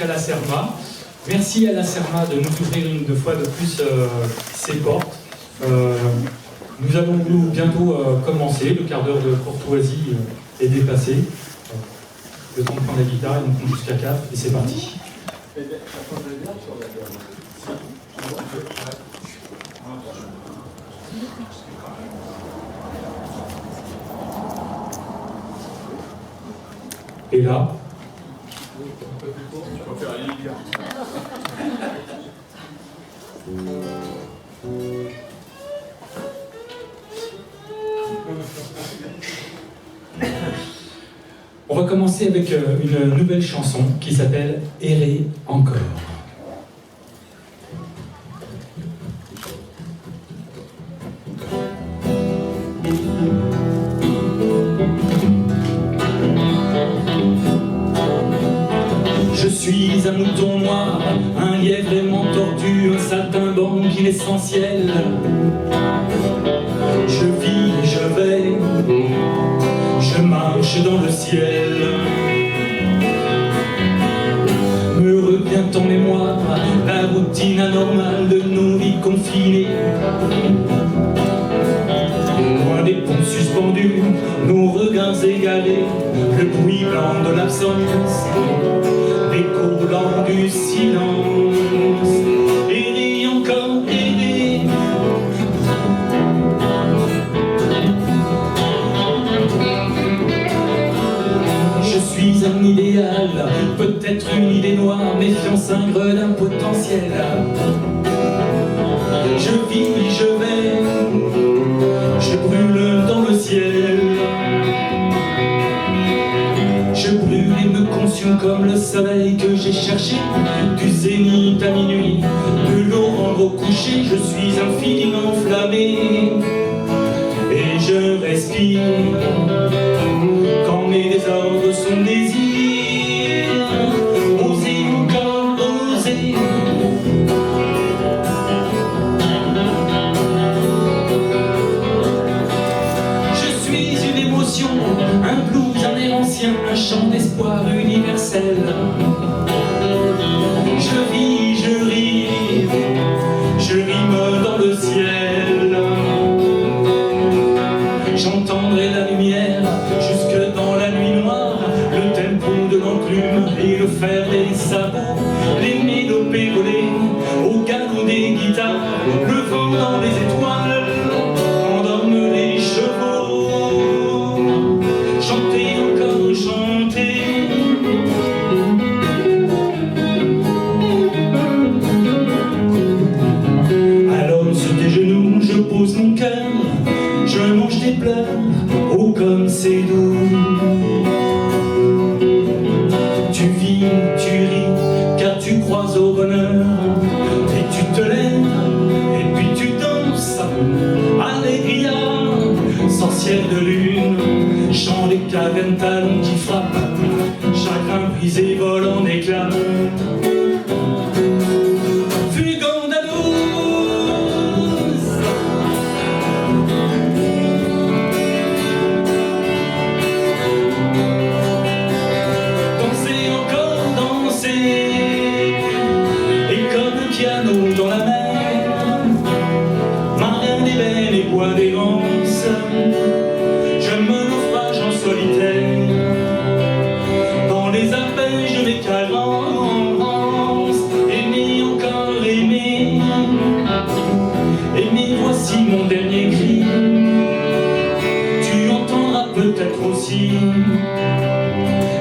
à la Serma. Merci à la Serma de nous ouvrir une fois de plus ses portes. Nous allons bientôt commencer. Le quart d'heure de courtoisie est dépassé. Le temps de prendre la guitare, et on compte jusqu'à 4 et c'est parti. Et là, on va commencer avec une nouvelle chanson qui s'appelle « Errer encore ». Je suis un mouton noir, un lièvre aimant tortue, un saltimbanque inessentiel. Je vis, je vais, je marche dans le ciel. Me revient en mémoire la routine anormale de nos vies confinées. Loin des ponts suspendus, nos regards égarés, le bruit blanc de l'absence, l'écho blanc du silence. Errer encore, errer. Je suis un idéal, peut-être une idée noire, méfiance un gredin potentiel. Je vis, je vais, je brûle dans le ciel. Je brûle et me consume comme le soleil que j'ai cherché, du zénith à minuit, de l'aurore au coucher. Je suis infiniment enflammé et je respire quand mes désordres sont désirs. Oser encore, oser. Je suis une émotion, un blues, un air ancien, un chant d'espoir universel. Je vis, je ris, je rime dans le ciel. J'entendrai la lumière jusque dans la nuit noire, le tempo de l'enclume et le fer des sabots, les mélopées volées au galop des guitares, le vent dans les étoiles endorme les chevaux. Chanter encore, chanter. Alors sur tes genoux, je pose mon cœur, je mange des pleurs, oh comme c'est doux. Tu vis, tu ris, car tu crois au bonheur, et tu te lèves, et puis tu danses. Alléluia, sorcière de lune, chant des cavernes, talons qui frappent, chagrin brisé vole en éclats. Dans la mer, marin d'éveil et bois d'errance, je me naufrage en solitaire dans les arpèges de mes carences. Aimer encore, aimer, aimer, voici mon dernier cri. Tu entendras peut-être aussi,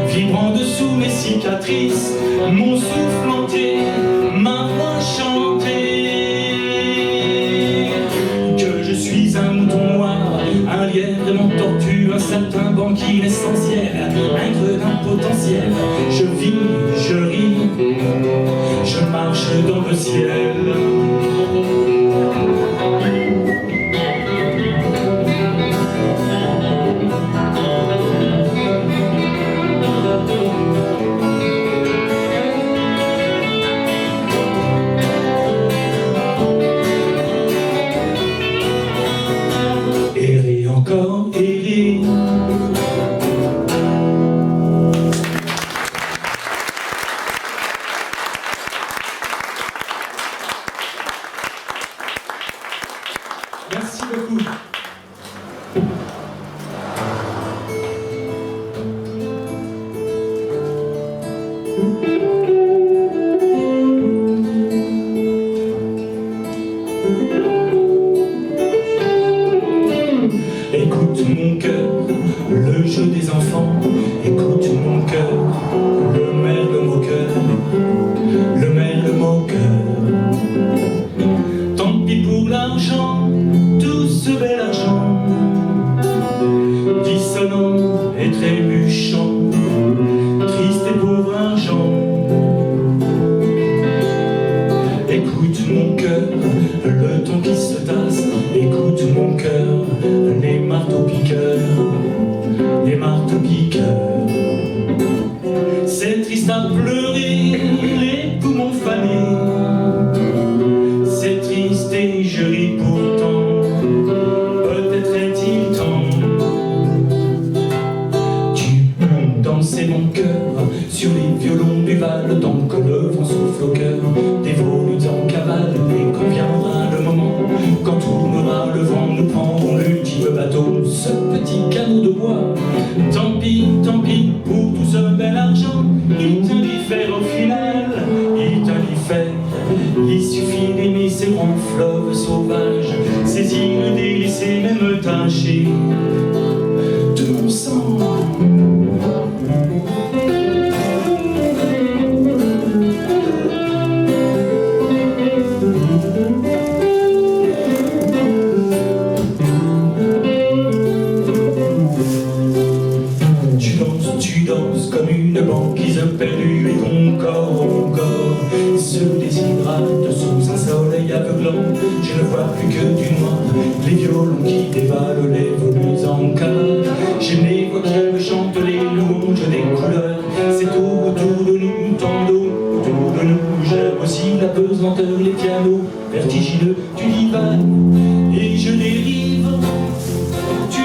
vibrant dessous mes cicatrices, mon souffle entier, ma voix chantée. Que je suis un mouton noir, un lièvre aimant tortue, un saltimbanque inessentiel, un gredin potentiel. Je vis, je ris, je marche dans le ciel. mon cœur, le temps qui se tasse. Écoute mon cœur, les marteaux-piqueurs, les marteaux-piqueurs. C'est triste à pleurer, les poumons fanés. C'est triste et je ris pourtant, peut-être est-il temps. Tu peux danser mon cœur sur les violons du Val, tant que le vent souffle au cœur des volutes en cavale. Et quand viendra le moment, quand tournera le vent, nous prendrons l'ultime bateau, ce petit canot de bois. Tant pis pour tout ce bel argent, il te diffère au final, il te diffère. Il suffit d'aimer ces grands fleuves sauvages, ces îles délaissées, même tachées de mon sang. Tu danses comme une banquise perdue et ton corps se déshydrate sous un soleil aveuglant. Je ne vois plus que du noir, les violons qui dévalent les volutes en cavale. J'aime les voix qui me chantent les louanges des couleurs. C'est tout autour de nous, tant d'eau autour de nous. J'aime aussi la pesanteur, les pianos vertigineux du divan. Et je dérive. Tu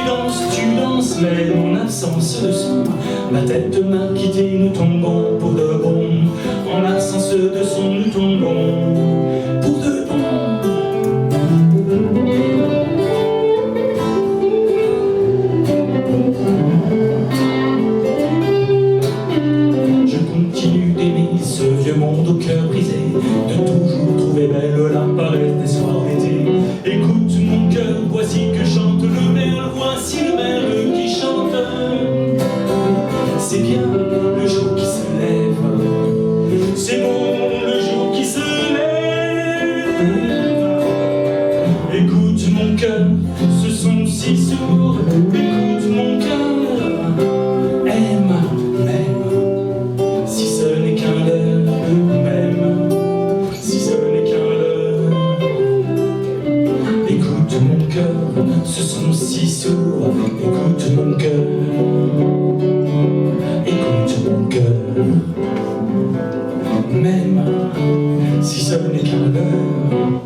danses, mais mon absence de son. Ma tête m'a quitté, nous tombons pour de bon. En absence de son, nous tombons pour de bon. Je continue d'aimer ce vieux monde au cœur brisé, de toujours trouver belle la palette des soirs d'été. Écoute mon cœur, voici que chante le merle, voici le merle qui chante. C'est bien le jour qui se lève, c'est bon le jour qui se lève. Écoute mon cœur, ce son si sourd, écoute mon cœur, aime, si ce n'est qu'un leurre, même si ce n'est qu'un leurre. Écoute mon cœur, ce son si sourd, écoute mon cœur. Écoute mon cœur, même si ce n'est qu'un leurre.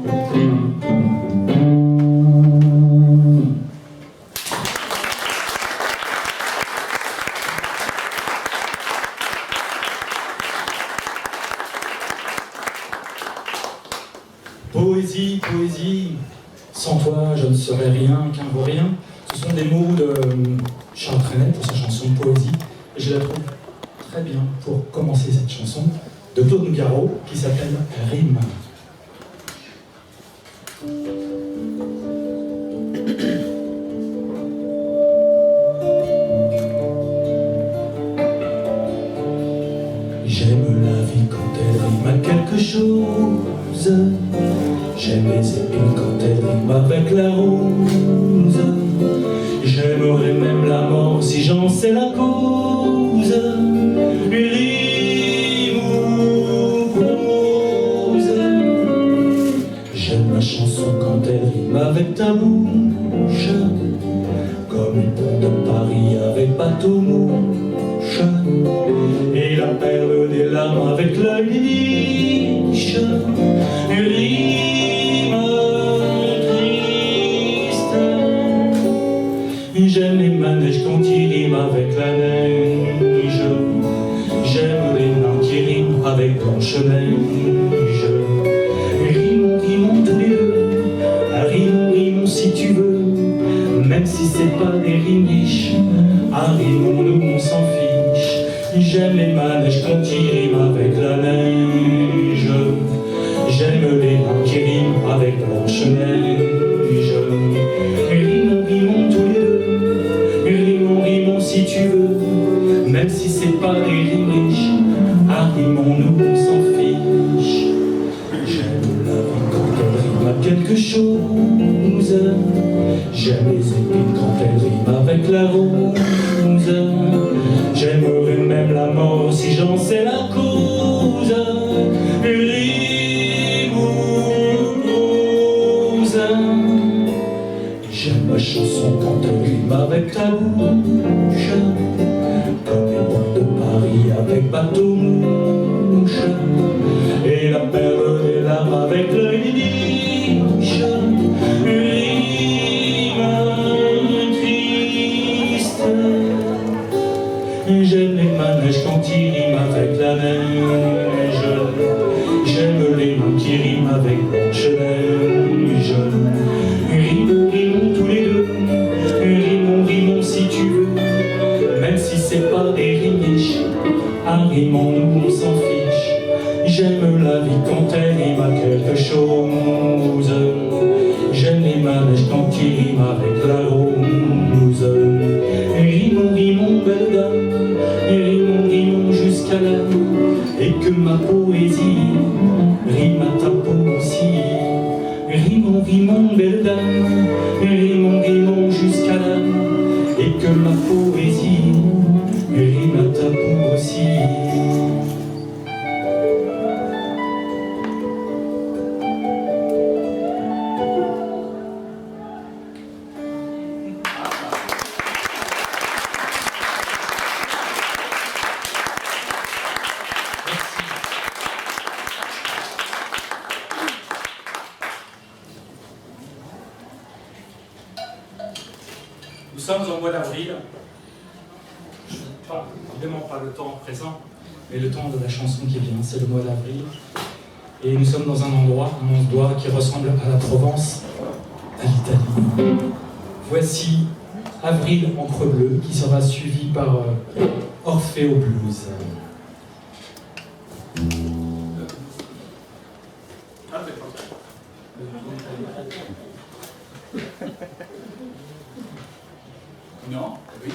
Poésie, poésie, sans toi je ne serais rien qu'un vaurien. Ce sont des mots de Charles Trenet pour sa chanson Poésie. Et je la trouve très bien pour commencer cette chanson de Claude Nougaro qui s'appelle Rime. J'aime la vie quand elle rime à quelque chose. J'aime les épines quand elle rime avec la rose. J'aimerais même la mort si j'en sais la cause. Rime ou prose. J'aime la chanson quand elle rime avec ta bouche, comme une pont de Paris avec bateau-mouche, et la perle des larmes avec l'œil des niches. Rime triste. J'aime les manèges quand ils riment avec la neige. J'aime les nains qui riment avec Blanche-Neige. Rimons tous les deux. Rimons si tu veux. Même si c'est pas des rimes riches, rimons-nous, on s'en fiche. J'aime les manèges quand ils riment avec la neige. J'aime les nains qui riment avec Blanche-Neige. Rimons tous les deux. Rimons si tu veux. Même si c'est pas des rimes riches, rimons-nous, on s'en fiche. J'aime la vie quand elle rime à quelque chose. J'aime les épines quand elles riment avec la rose. J'aimerais même la mort si j'en sais la cause. Rime ou j'aime la vie quand elle rime à quelque chose. J'aime les manèges quand ils riment avec la rose. Rimons, rimons, belle dame, rimons, rimons jusqu'à l'âme, et que ma poésie rime à ta peau aussi. Rimons, rimons, belle dame, rimons, rimons jusqu'à l'âme, et que ma poésie rime à ta peau aussi. Nous sommes au mois d'avril, évidemment pas le temps présent, mais le temps de la chanson qui vient, c'est le mois d'avril. Et nous sommes dans un endroit qui ressemble à la Provence, à l'Italie. Voici Avril encre bleue, qui sera suivi par Orfeo Blues. Non, oui.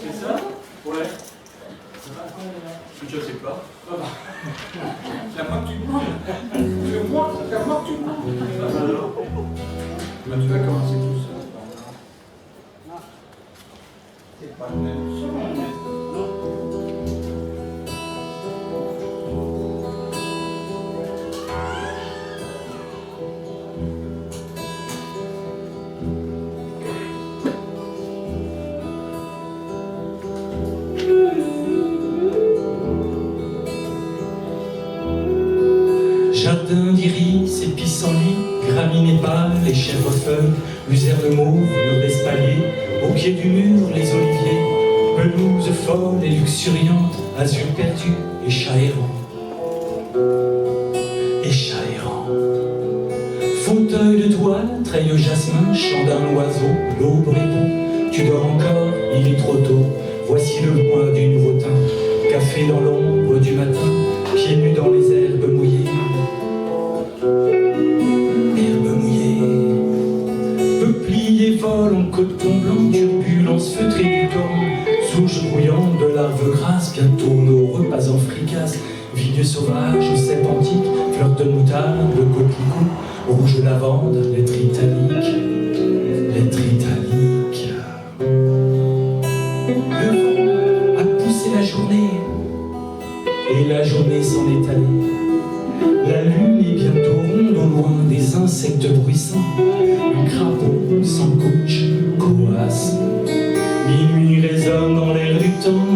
C'est ça? Ouais. Je sais pas. C'est à moi que tu demandes. C'est moi, c'est à moi que tu demandes. Alors, tu vas commencer tout seul. C'est pas le même son, mais... Jardin d'iris et pissenlit, graminées pâles et chèvrefeuilles, luzerne mauve, mur d'espalier, au pied du mur les oliviers, pelouse folle et luxuriante, azur perdu et chat errant. Et chat errant. Fauteuil de toile, treille au jasmin, chant d'un oiseau, l'aube répond, tu dors encore, il est trop tôt, voici le mois du nouveau teint, café dans l'ombre du matin, pieds nus dans les herbes mouillées. Herbe mouillée, peuplier vole en coton blanc, turbulence feutrée du torrent, souche brouillante de larves grasses, bientôt nos repas en fricasse, vigne sauvage au cèpe antique, fleurs de moutarde, le coquelicot, rouge lavande, lettres italiques, lettres italiques. Le vent a poussé la journée, et la journée s'en est allée. La lune est bientôt ronde au loin des insectes bruissants. Le crapaud sans couche coasse. Minuit résonne dans l'air du temps.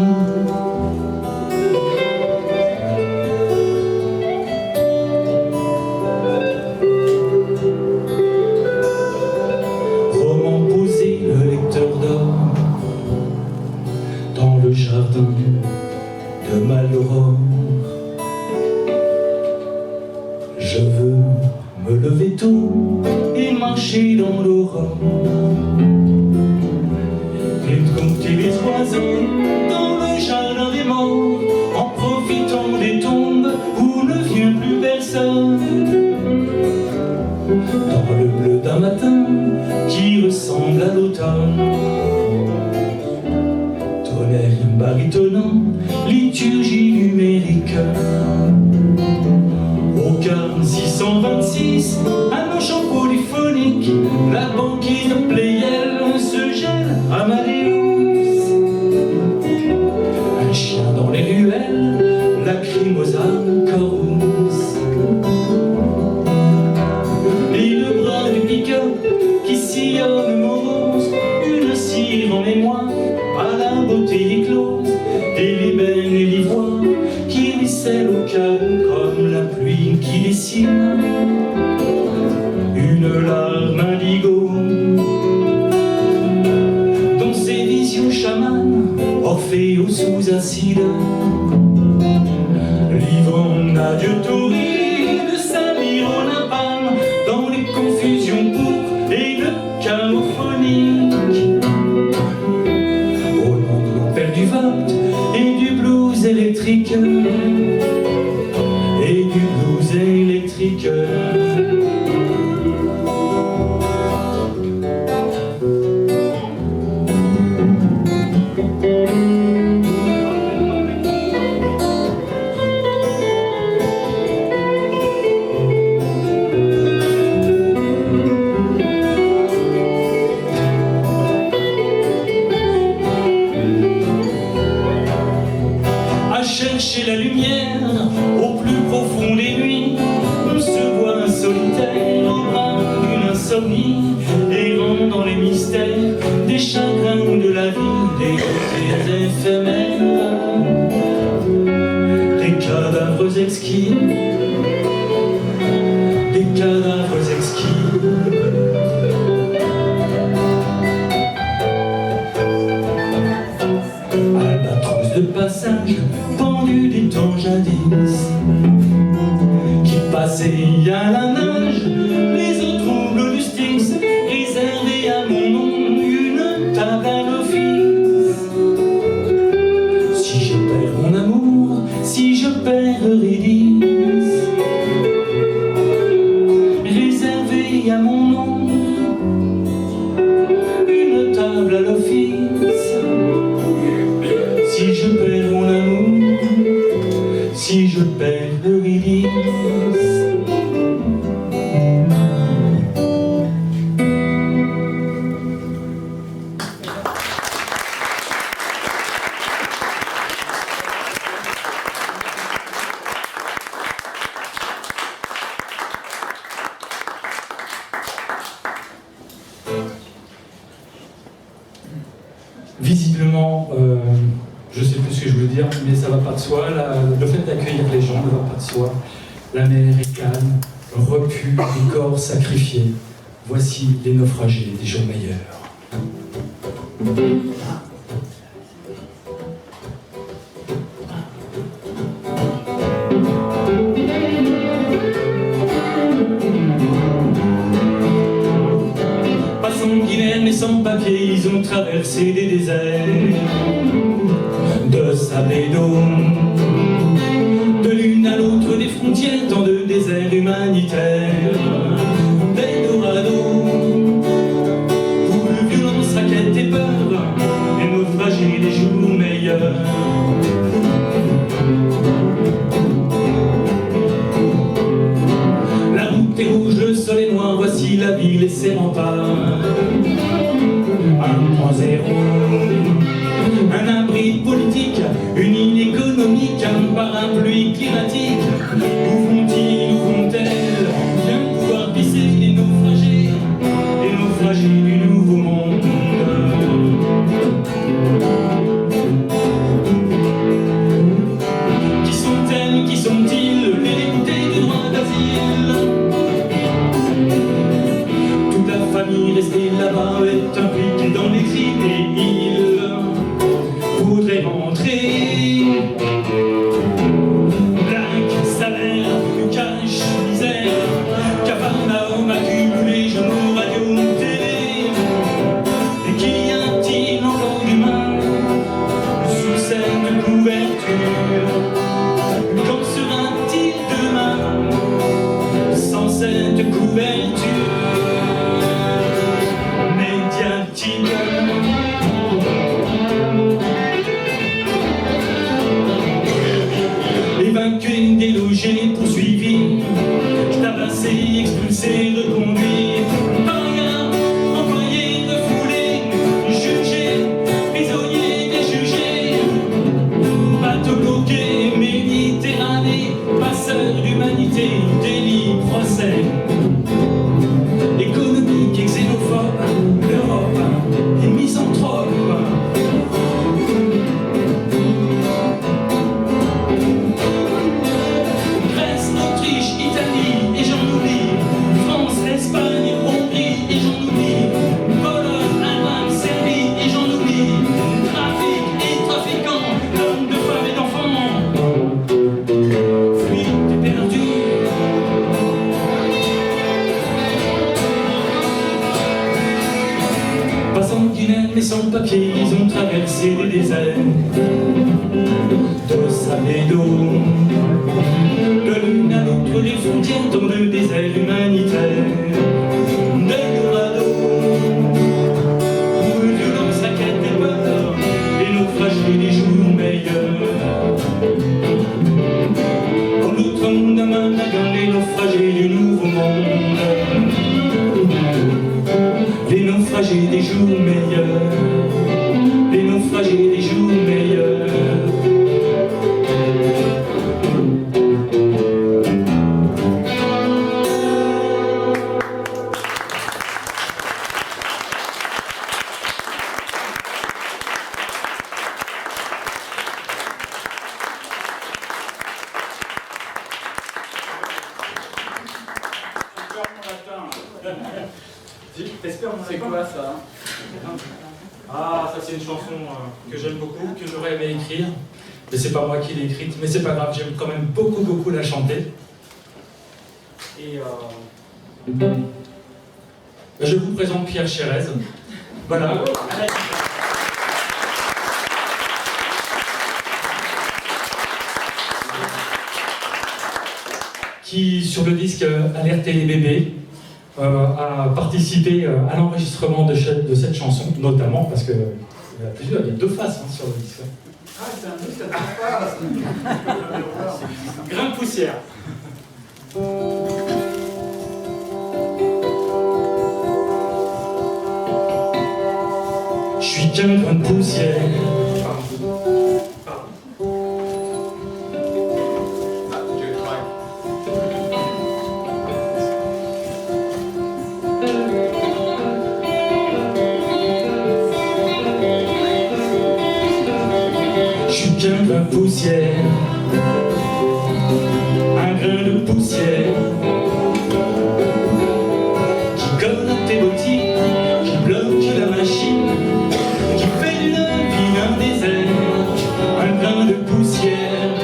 Roman posé, le lecteur dort dans le jardin de Malraux. Je veux me lever tôt et marcher dans l'aurore et compter les oiseaux dans le jardin des morts, en profitant des tombes où ne vient plus personne. Dans le bleu d'un matin qui ressemble à l'automne, tonnerre baritonnant, liturgie numérique. Au carme 626, à nos chants polyphoniques, la banquise de Pléiel se gèle à Maléus. Un chien dans les ruelles, lacrymosam chorus. Et le bras du pick-up qui sillonne morose, une cire en mémoire à la beauté éclose, et l'ébène et l'ivoire qui ruissellent au chaos comme la pluie qui dessine une larme indigo. Dans ses visions chamanes, Orphée sous acide, livrant un adieu torride de sa lyre en napalm, dans les confusions pourpres et le chaos phonique. Au nom de l'enfer du vote, et du blues électrique, et du blues électrique. Chercher la lumière au plus profond des nuits, on se voit solitaire au bras d'une insomnie, errant dans les mystères des chagrins de la vie, des côtés éphémères, des cadavres exquis, des cadavres exquis. Albatros de passage pendu des temps jadis, qui passaient à la nage les eaux troubles du Styx, réservée à mon nom une table à l'office. Si je perds mon amour, si je perds Eurydice, réservée à mon nom une table à l'office. Si je perds mon amour, si je perds Eurydice. Visiblement, je ne sais plus ce que je veux dire, mais ça ne va pas de soi. Le fait d'accueillir les gens ne va pas de soi. La mer est calme, repue, les corps sacrifiés. Voici les naufragés des jours meilleurs. Pas sanguinaires mais sans papier, ils ont traversé des déserts de sable et d'eau, de l'une à l'autre des frontières, tant de déserts humanitaires, d'Eldorado, où le violence, raquette et peur, les naufragés des jours meilleurs. La route est rouge, le sol est noir, voici la ville et ses remparts. 1.0, un abri politique, une île économique, un parapluie climatique. Où vont-ils, où vont-elles bien pouvoir pisser les naufragés du nouveau monde? Qui sont-elles, qui sont-ils, les dégoûtés du droit d'asile? Toute la famille restée là-bas est impliquée dans l'exil et ils voudraient rentrer. Black, salaire, cash, misère, Capharnaüm accumulé, journaux, radio, télé. Et qu'y a-t-il encore d'humain sous cette couverture? Qu'en sera-t-il demain sans cette couverture médiatique? Évacués, délogés, poursuivis, tabassés, expulsés, reconduits, parias, envoyés, refoulés, jugés, prisonniers, déjugés, bateaux bloqués, Méditerranée, passeurs d'humanité, délit, procès, économique et xénophobe, l'Europe est misanthrope. Mais sans papier, ils ont traversé les déserts C'est quoi ça? Ah, ça c'est une chanson que j'aime beaucoup, que j'aurais aimé écrire. Mais c'est pas moi qui l'ai écrite, mais c'est pas grave, j'aime quand même beaucoup la chanter. Et je vous présente Pierre Chérez. Voilà. Qui, sur le disque Alerter les bébés, a participé à l'enregistrement de cette chanson, notamment parce qu'il y a plusieurs, il y a 2 faces sur le disque. Ah, c'est un disque à 2 faces. Grain de poussière. Je suis qu'un grain de poussière. Un grain de poussière, un grain de poussière qui colle à tes bottines, qui bloque la machine, qui fait d'une ville un désert. Un grain de poussière,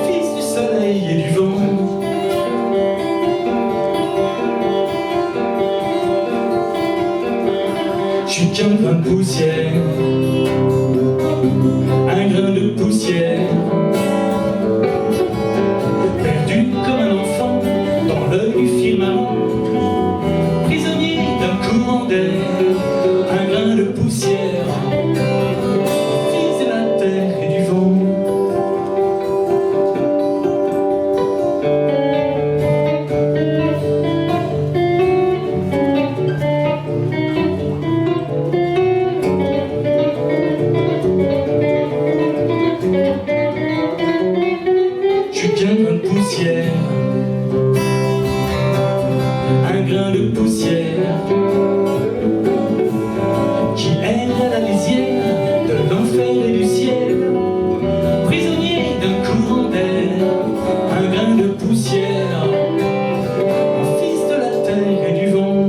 fils du soleil et du vent. Je suis qu'un grain de poussière, un grain de poussière, perdu comme un enfant dans l'œil du firmament, prisonnier d'un courant d'air, un grain de poussière, fils de la terre et du vent. Un grain de poussière qui erre à la lisière de l'enfer et du ciel, prisonnier d'un courant d'air. Un grain de poussière, un fils de la terre et du vent.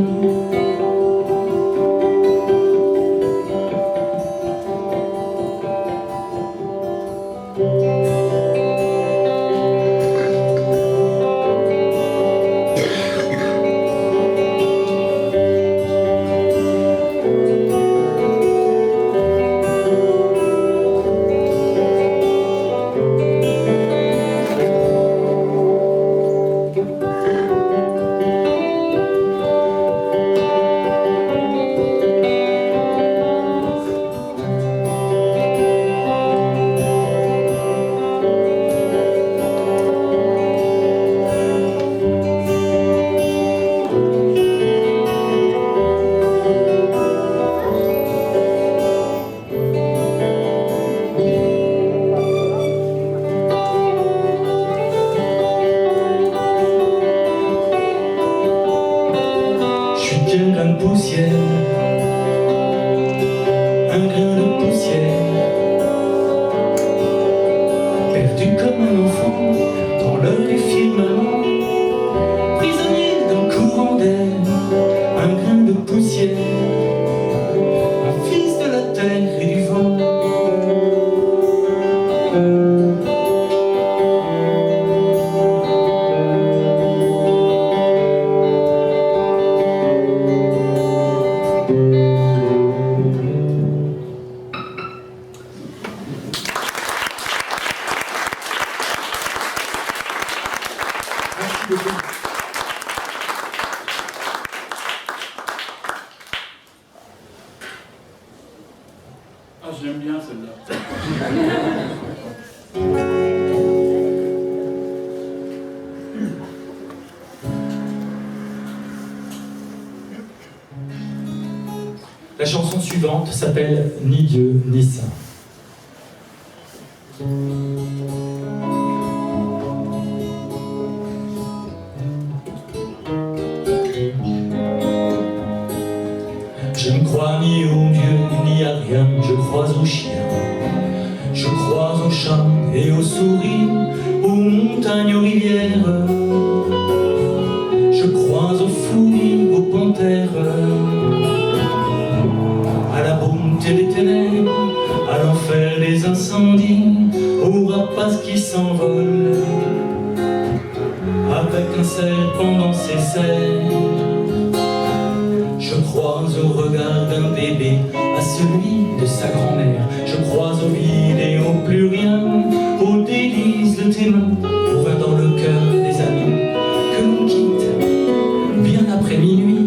Un grain de poussière, un grain de poussière, perdu comme un enfant dans l'œil firmament, prisonnier d'un courant d'air. Un grain de poussière, un fils de la terre et du vent. Ah, j'aime bien celle-là. La chanson suivante s'appelle Ni Dieu ni Saint. Je ne crois ni au Dieu ni à rien, je crois aux chiens, je crois aux chats et aux souris, aux montagnes, aux rivières. Je crois aux fouilles, aux panthères, d'incendie, aux rapaces qui s'envolent, avec un serpent dans ses serres. Je crois au regard d'un bébé, à celui de sa grand-mère. Je crois au vide et au plus rien, aux délices de tes mains, au vin dans le cœur des amis que l'on quitte bien après minuit.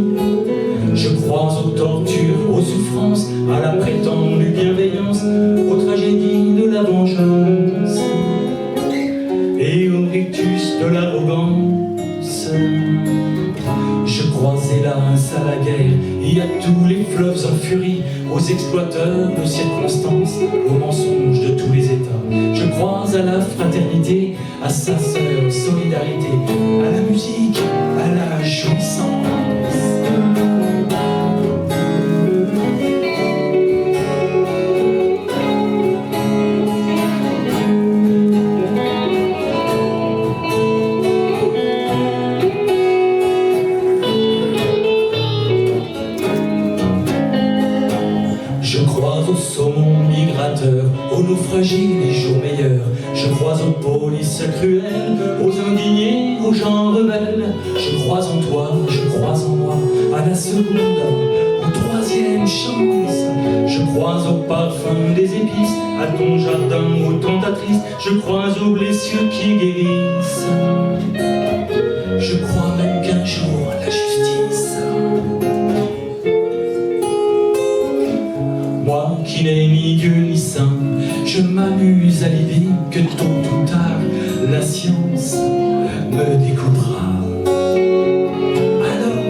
Je crois aux tortures, aux souffrances, à la prétendue bienveillance, aux tragédies de la vengeance et au rictus de l'arrogance. Je crois, hélas, à la guerre et à tous les fleuves en furie, aux exploiteurs de circonstances, aux mensonges de tous les États. Je crois à la fraternité, à sa seule solidarité, à la musique, à la jouissance. Je crois aux saumons migrateurs, aux naufragés les jours meilleurs. Je crois aux polices cruelles, aux indignés, aux gens rebelles. Je crois en toi, je crois en moi, à la seconde, aux troisième chance. Je crois au parfum des épices, à ton jardin, aux tentatrices. Je crois aux blessures qui guérissent. Je crois même qu'un jour la justice. Moi qui n'ai ni Dieu ni saint, je m'amuse à l'idée que tôt ou tard la science me découpera. Alors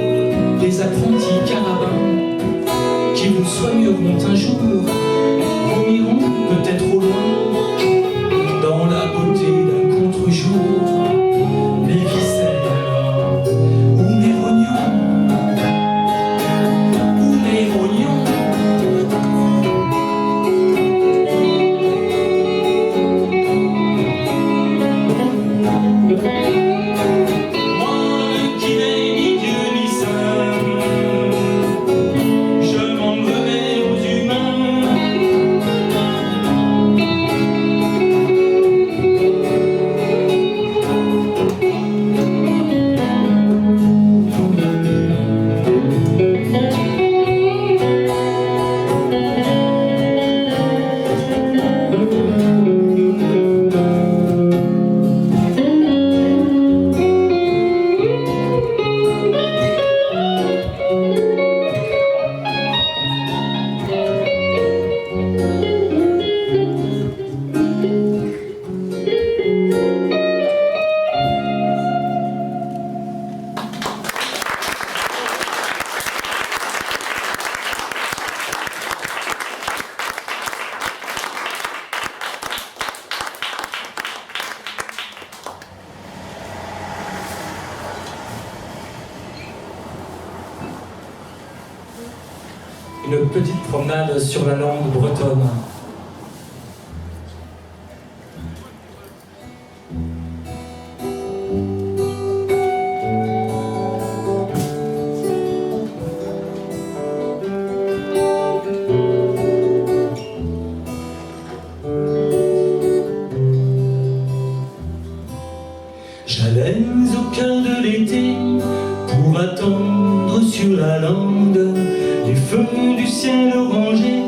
les apprentis carabins qui vous soigneront un jour vomирont peut-être au loin dans la beauté d'un contre-jour mes viscères ou mes rognons ou mes rognons. Une petite promenade sur la langue bretonne. J'allais au cœur de l'été pour attendre sur la lande les feux du ciel orangé,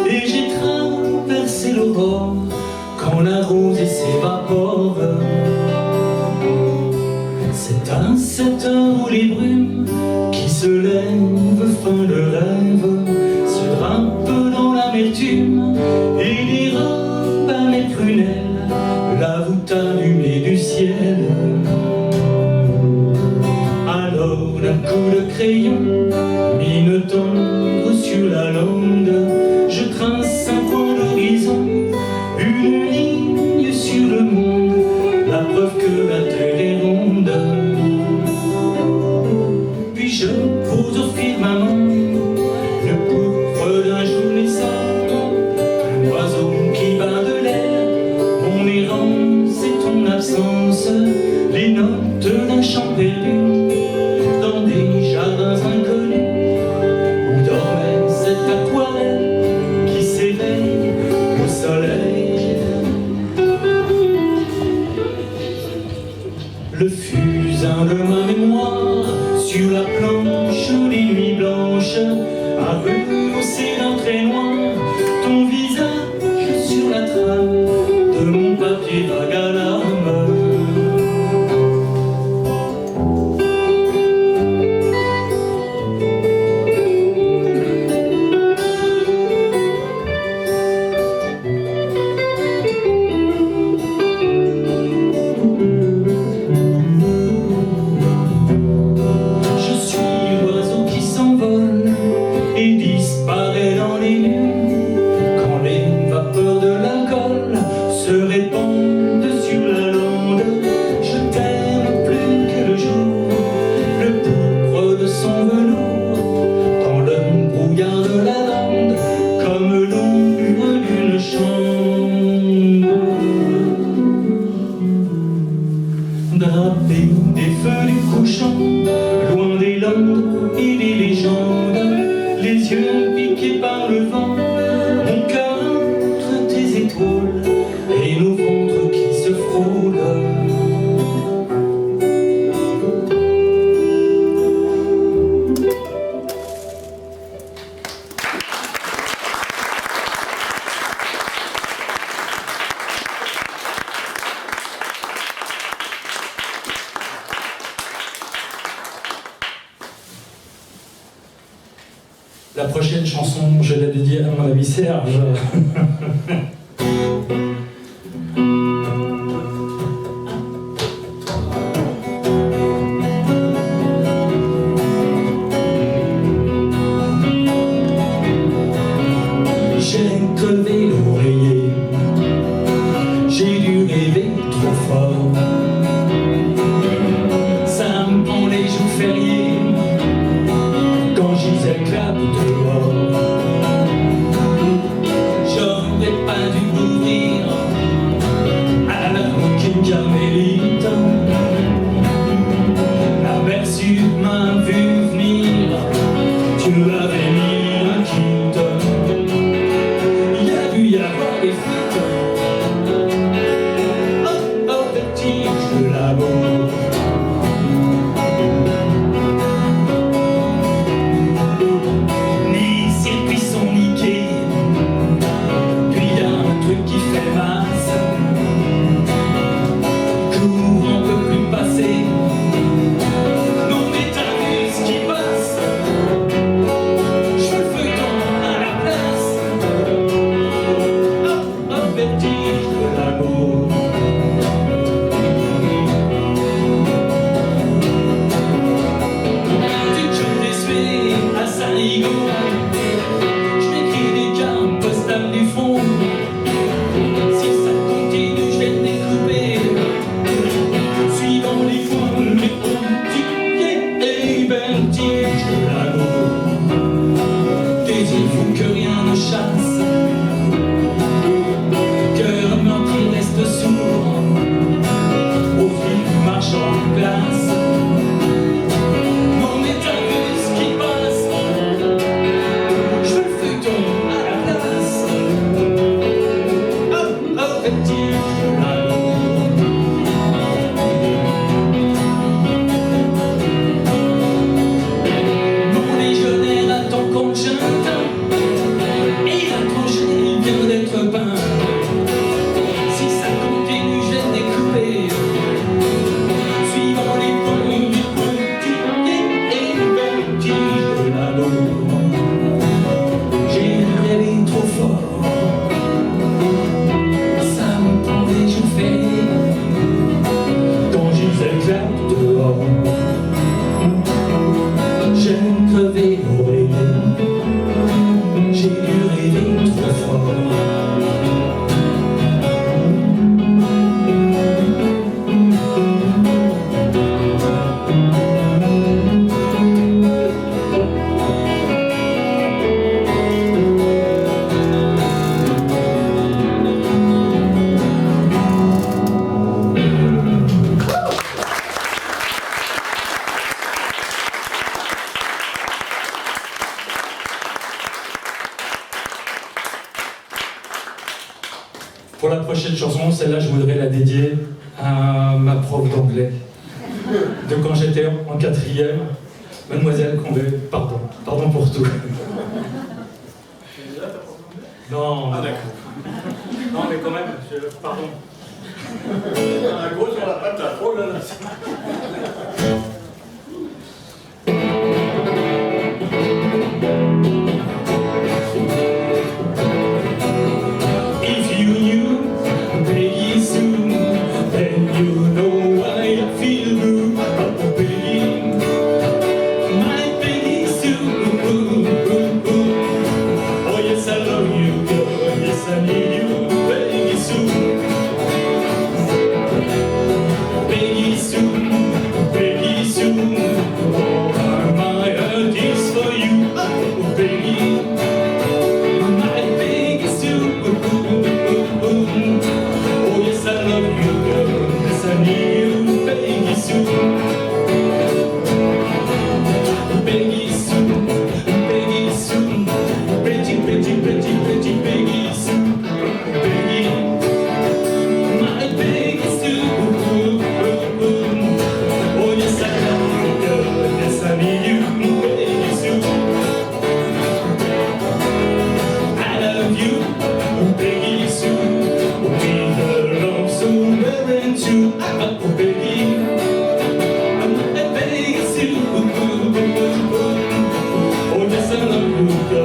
et j'ai traversé l'aurore quand la rosée s'évapore. C'est à cette heure où les brumes qui se lèvent fin de rêve se drapent dans l'amertume et dérobent à mes prunelles la voûte allumée du ciel. Alors d'un coup de crayon, mine tendre sur la lande, je trace un point d'horizon, une ligne sur le monde, la preuve que la terre est ronde. Puis je pose au firmament le pourpre d'un jour naissant, un oiseau qui bat de l'air, mon errance et ton absence, les notes d'un chant perdu dans des jardins inconnus où dormait cette aquarelle qui s'éveille au soleil. La prochaine chanson, je l'ai dédiée à mon ami Serge. J'ai crevé l'oreiller, j'ai dû rêver trop fort. Ça me prend les jours fériés quand j'y éclate dehors. J'aurais pas dû mourir à l'heure qu'une carmélite. Aperçu m'a vu venir, tu avais mis un kit. Il a dû y avoir des fuites. Oh, oh, vertige de l'amour. Les circuits sont niqués, puis y a un truc qui fait masse. Courant peut plus passer. Non mais t'as vu ce qui passe? Je veux le feuilleton à la place. Oh, oh, vertige de l'amour. Tu te déçues à Saligo. Je m'écris des cartes postales du fond. Si ça continue, je vais te découper. Suivant les foules, les pontiers et vertige de l'amour. Désir fou que rien ne chasse. Cœur meurtri reste sourd au fil du marchand de glace. Non mais t'as vu ce qui passe? Je veux le feuilleton à la place. Oh, oh, vertige de l'amour. Mon légionnaire attend qu'on jette. Et la tranchée vient d'être peinte. Si ça continue, je vais te découper. Suivant les points du pointillé et le vertige de l'amour. J'ai rêvé trop fort. Ça me prend des jours fériés quand j'y éclate dehors. J'ai crevé l'oreille, j'ai dû rêver trop fort. Pour la prochaine chanson, celle-là, je voudrais la dédier à ma prof d'anglais. De quand j'étais en 4e, Mademoiselle Condé, pardon pour tout. Non, Ah d'accord. non, mais quand même, pardon. Un gros sur la patate. Oh là là. If you knew Peggy Sue, then you know why I feel blue. Oh, Peggy, my Peggy Sue. Oh yes, I love you, girl. Yes, I need you, Peggy Sue. Peggy Sue, Peggy Sue. Oh, my heart is for you. Oh, Peggy, my Peggy Sue. Oh yes, I love you, girl. Yes, I need you, Peggy Sue. Peggy Sue, Peggy Sue. Pretty, pretty, pretty, pretty Peggy Sue. Peggy, my Peggy Sue. Oh yes, I love you, girl. Yes, I need you, Peggy Sue. I love you, Peggy Sue. With a love so very true. Oh, Peggy, my Peggy Sue. Oh yes, I love you, girl.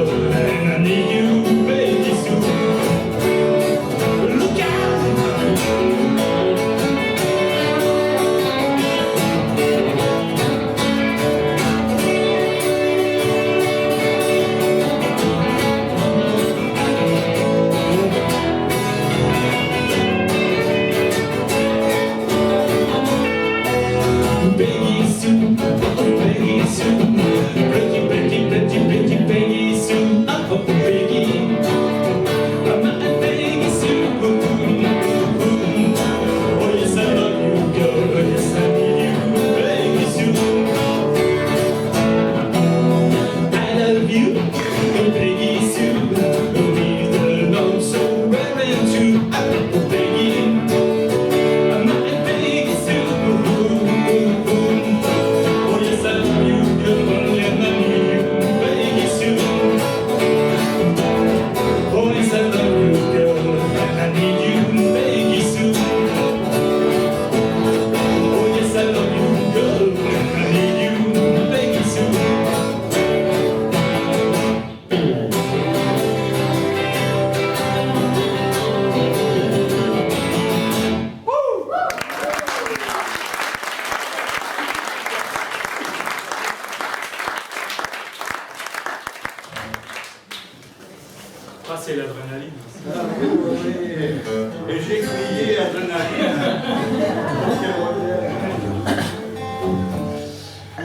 Oui, adrénaline.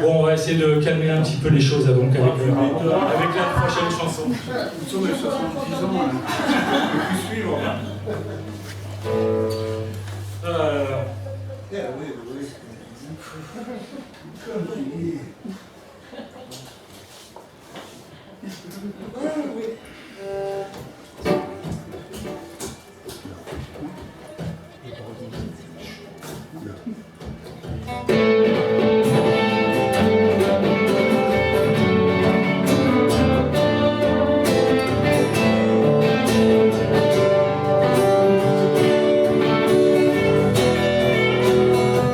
Bon, on va essayer de calmer un petit peu les choses donc avec la prochaine chanson. Nous sommes à 70 ans, on peut plus suivre. Oui, oui. Comme tu dis.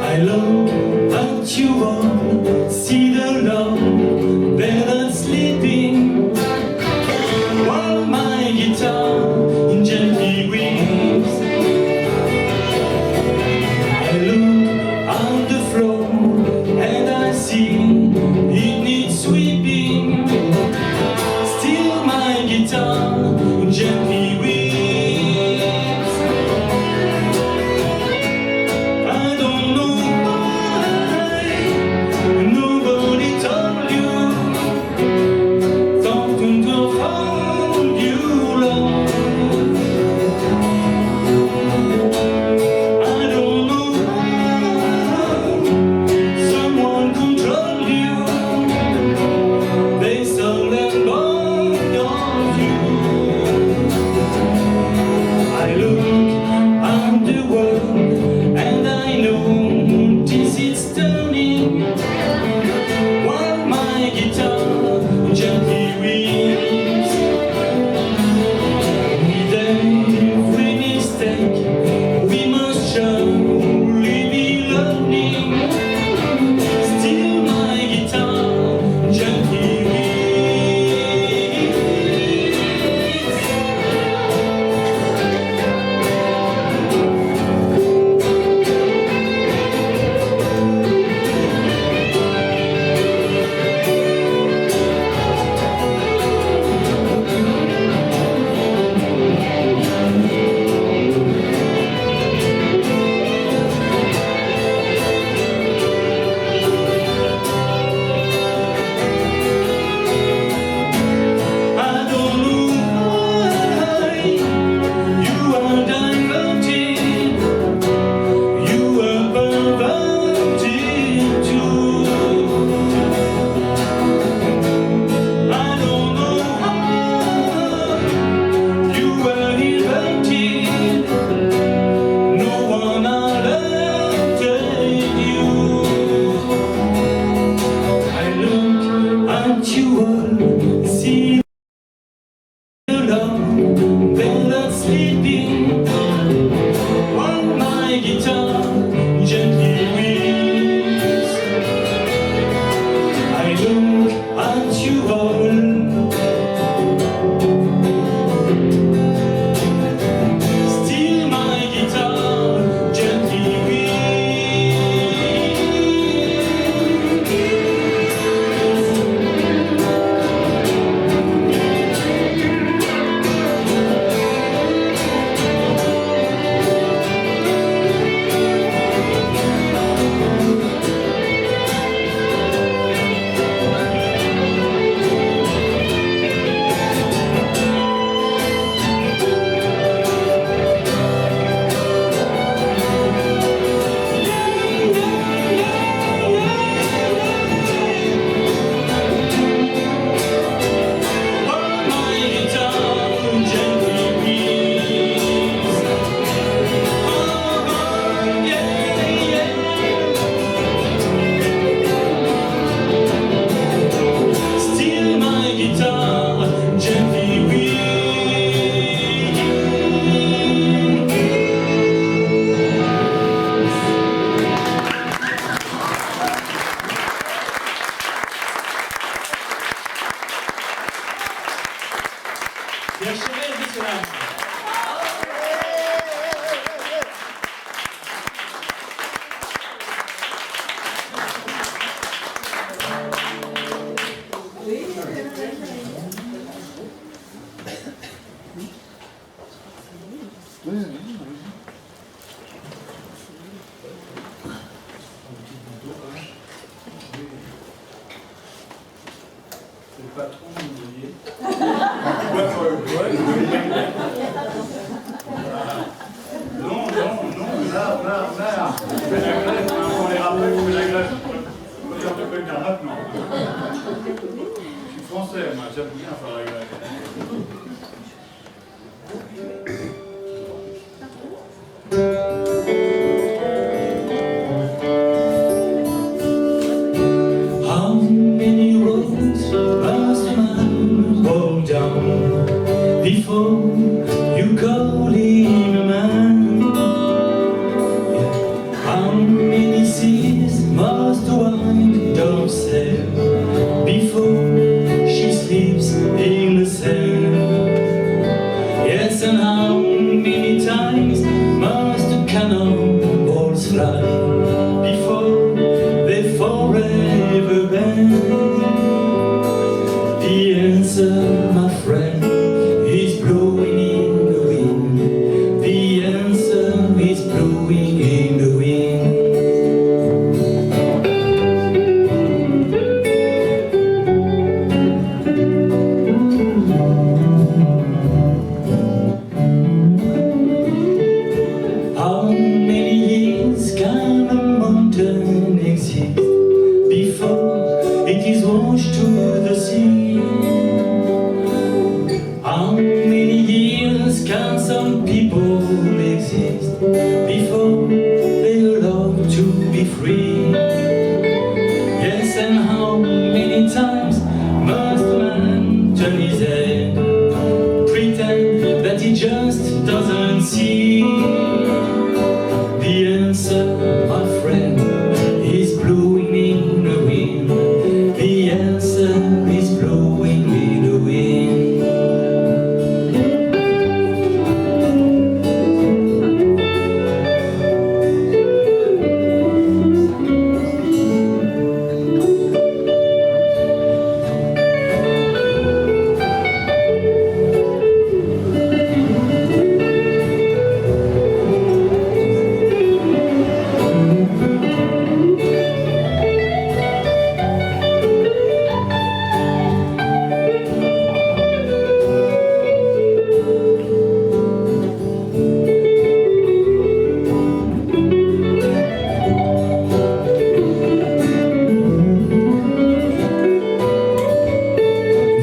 I look at you all, see the fait la grève, on les rappelle qu'on fait la grève. Quand on peut le dire maintenant. Je suis français, moi, j'aime bien faire la grève. How many roads must man walk down before you call him a man? How many seas must a white dove sail before she sleeps in the sand? Yes, and how many times must the cannonballs fly before they forever bend? The answer, my friend, is blowing in the wind. The answer is blowing in the wind. How many years can a mountain exist before it is washed to the sea? How many years can some people exist before they are allowed to be free? Yes, and how many times must a man turn his head, pretend that he just doesn't see? The answer, my friend, is blowing in the wind. The answer is blowing in the wind.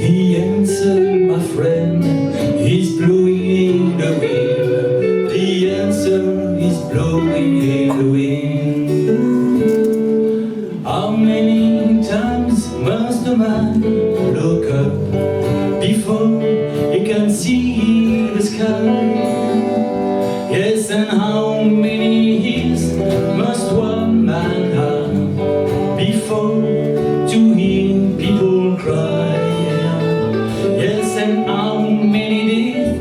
The answer, my friend, is blowing in the wind. The answer is blowing in the wind. How many times must a man look up before he can see the sky? Yes, and how many hills must one man have before to hear people cry? Yes, and how many days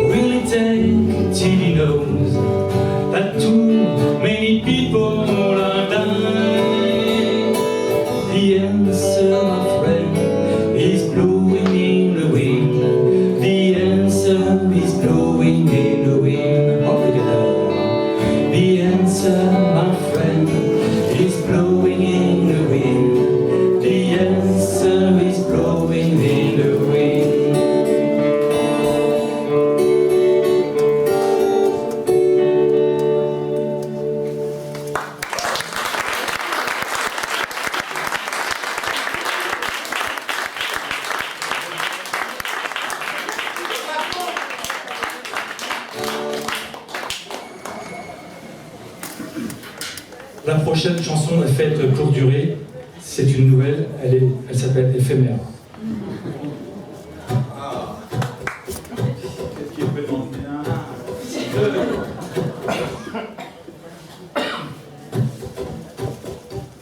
will it take till he knows that too many people are dying? The answer, my friend, is blowing in the wind. The answer is blowing in the wind. All together. The answer, my friend, is blowing in the wind. The answer is blowing in the wind. La prochaine chanson est faite pour durer. C'est une nouvelle, elle s'appelle Éphémère. Ah. Qu'est-ce qui est présente bien?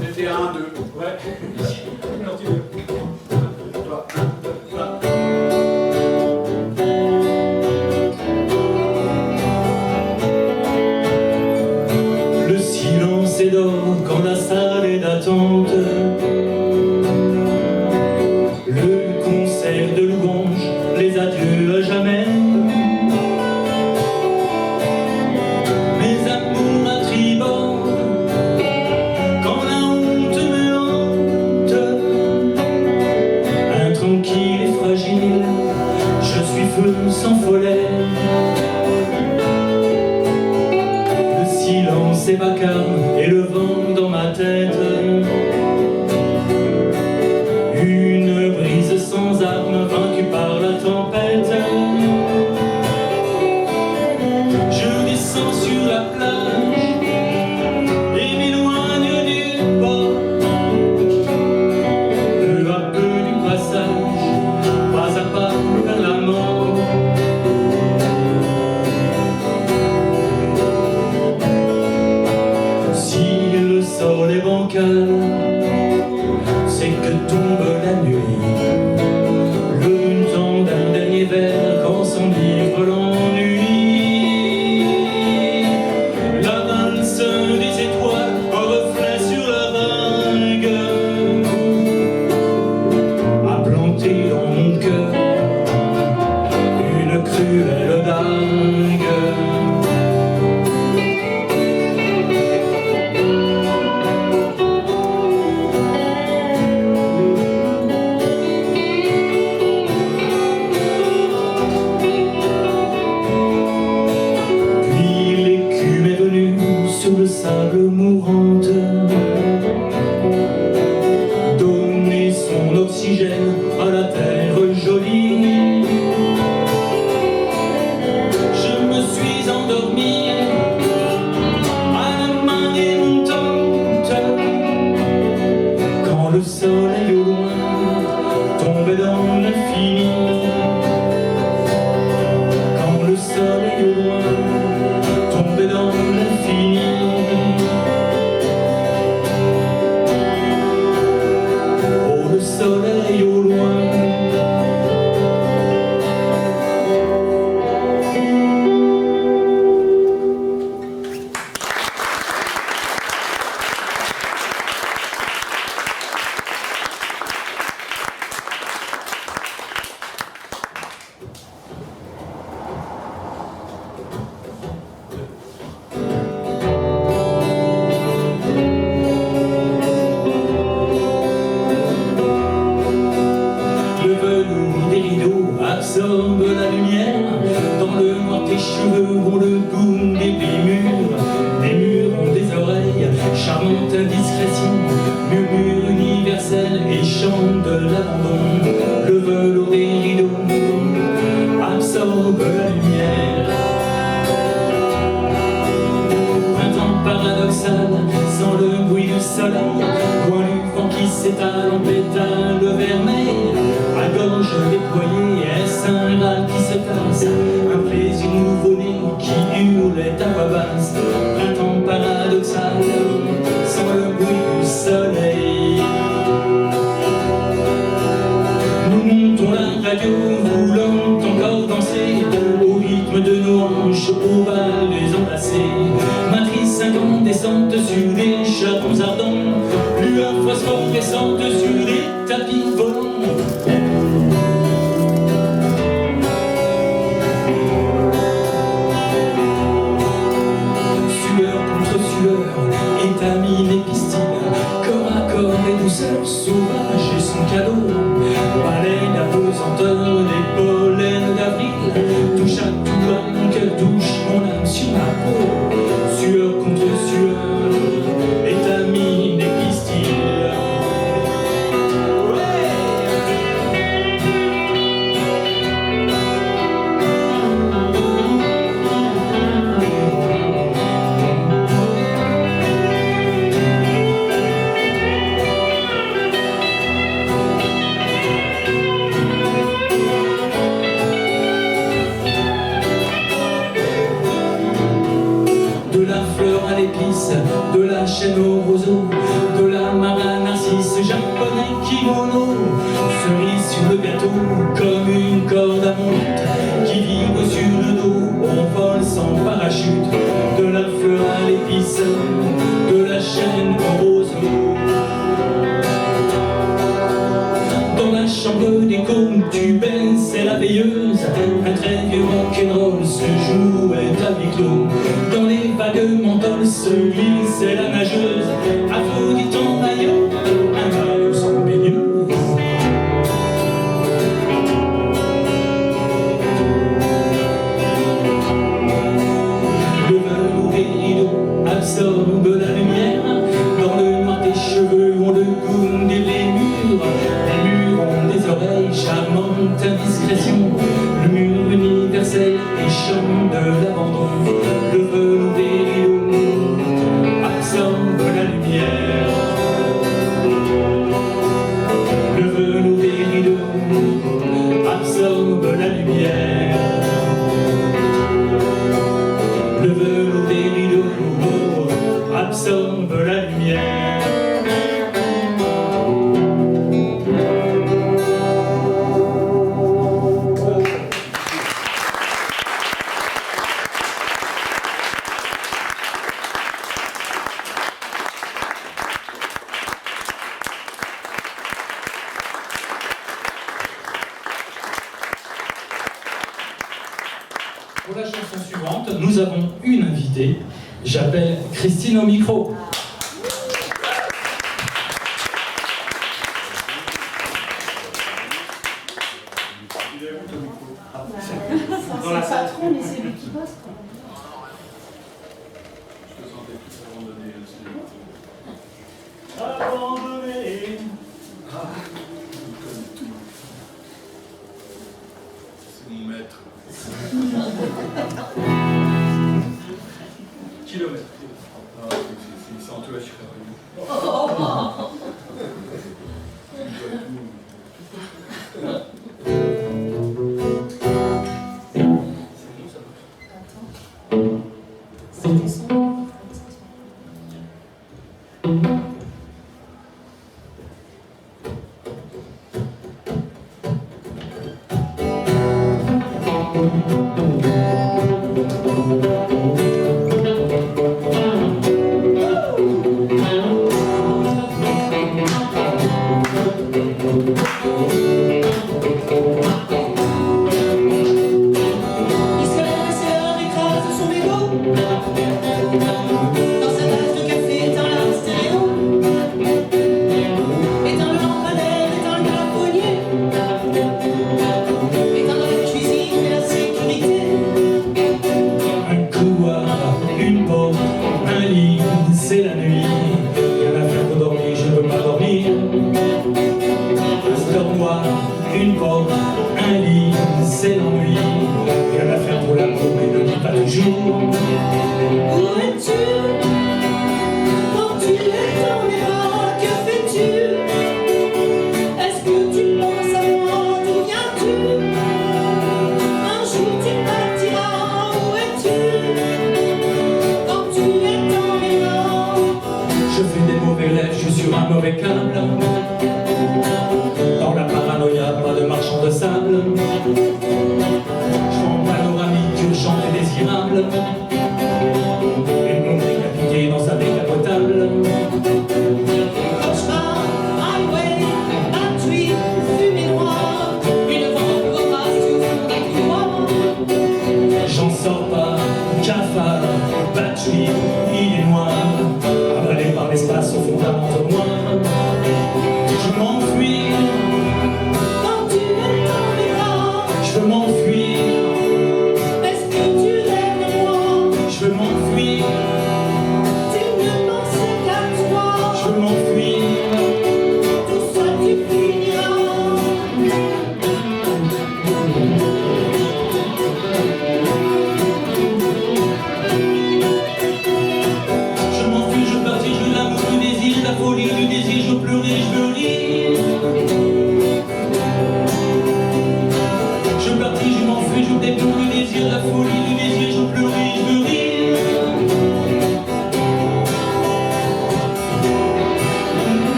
C'était 1, 2. Ouais. Non, tu veux. Toi, 1, 2, 3. Le silence est d'or quand la salle est d'attente. Le concert de louange, les adieux à jamais. Mes amours à tribord, quand la honte me hante. Intranquille et fragile, je suis feu sans follet. Le silence est vacarme, et le vent dans ma tête. Une brise sans armes vaincue par la tempête. Je descends sur la plage et m'éloigne du bord. Peu à peu du passage, pas à pas vers la mort. Si le sol est bancal, c'est que tombe la nuit, le temps d'un dernier verre quand s'enivre l'ennui. La valse des étoiles, un reflet sur la vague, a planté dans mon cœur une cruelle dague. Sur le sable mourante, donner son oxygène à la terre jolie. Je me suis endormi à la main démontante quand le soleil au loin tombait dans l'infini. Quand le soleil au loin tombait dans l'infini. Oh, le soleil au loin. Absorbe la lumière, dans le noir tes cheveux ont le goût des murs ont des oreilles, charmante discrétion, murmure universel et chant de l'abandon, le velours des rideaux absorbe la lumière. Printemps paradoxal, sans le bruit du soleil, loin du vent qui s'étale en pétales vermeils, à gorge déployée, est-ce un râle qui se tasse, un plaisir nouveau-né qui hurlait à voix basse. Printemps paradoxal, sans le bruit du soleil. Nous montons la radio, voulant encore danser au rythme de nos hanches, au bal des enlacés. Matrice incandescente sur des charbons ardents, lueur phosphorescente sur des tapis volants. Étamine et pistil, corps à corps et douceur sauvage et son cadeau. Baleine à pesanteur des pollens d'avril, touche à tout à mon cœur, touche mon âme sur ma peau. Sueur contre sueur, étamine et pistil. De la chêne au roseau, de la marra narcisse, japonais kimono, cerise sur le gâteau, comme une corde à monte qui vibre sur le dos, on vole sans parachute, de la fleur à l'épice, de la chêne au roseau. Dans la chambre des concubins, c'est la veilleuse, un très vieux rock'n'roll se jouait à huis clos. Dans les vagues mentoles se glissait la nageuse, Aphrodite en maillot, un maillot sans baigneuse. Le velours des rideaux absorbe la lumière, absorbe la lumière. Pour la chanson suivante, nous avons une invitée. J'appelle Christine au micro. Dans la salle. Patron, mais c'est lui qui bosse, quoi. Je te sentais plus abandonné aussi. Abandonné. C'est mon maître. Kilomètre. Ah, c'est en tout cas, je suis pas venu. C'est la nuit, rien à faire pour dormir, je ne peux pas dormir. Un store noir, une porte, un lit, c'est l'ennui. Rien à faire pour l'amour, mais ne dis pas toujours. Où es-tu? Quand tu es dans mes bras, que fais-tu? Est-ce que tu penses à moi? D'où viens-tu? Un jour tu partiras, où es-tu? Quand tu es dans mes bras. Je fais des mauvais rêves, je suis sur un mauvais câble. Dans la paranoïa, pas de marchand de sable. Je prends panoramique, urgente et désirable. Une bombe décapitée dans sa décapotable. Cauchemar, highway, batterie, fumée noire. Une vente vorace du fond d'un couloir. J'en sors pas, cafard, batterie, il est noir. Avalé par l'espace au fond d'un entonnoir. Je m'enfuis, Quand tu es dans mes bras, je veux m'enfuir, est-ce que tu rêves de moi? je veux m'enfuir, Tu ne pensais qu'à toi. je veux m'enfuir. Tout seul tu finiras. Je m'enfuis, je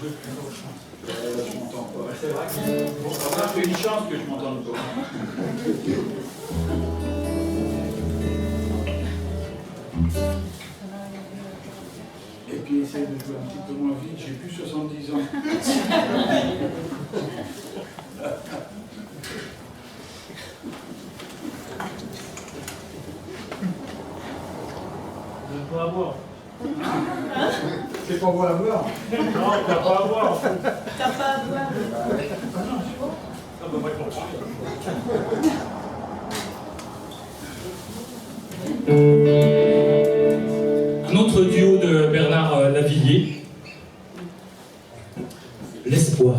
Je m'entends pas. C'est vrai. Ça fait une chance que je m'entende pas. Et puis essaye de jouer un petit peu moins vite, j'ai plus 70 ans. Pas à boire. C'est pour voir la boire. Non, t'as pas à boire. T'as pas à boire. Ça devrait poursuivre. Un autre duo de Bernard Lavillier, L'espoir.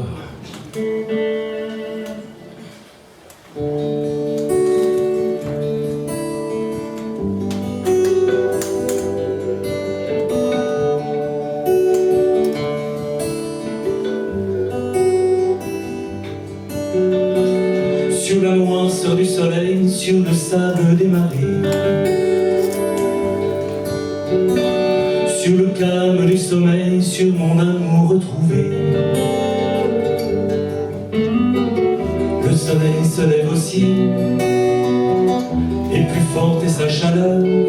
Sur la noirceur du soleil, sur le sable des marées, sur le calme du sommeil, sur mon amour retrouvé. Le soleil se lève aussi, et plus forte est sa chaleur. Plus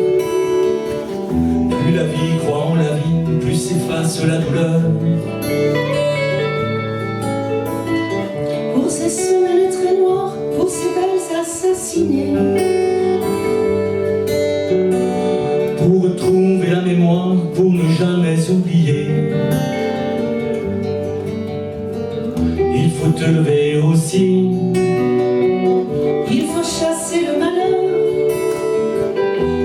la vie croit en la vie, plus s'efface la douleur. Pour ces semaines très noires, pour ces belles assassinées, pour retrouver la mémoire, pour ne jamais oublier. Il faut te lever aussi, il faut chasser le malheur.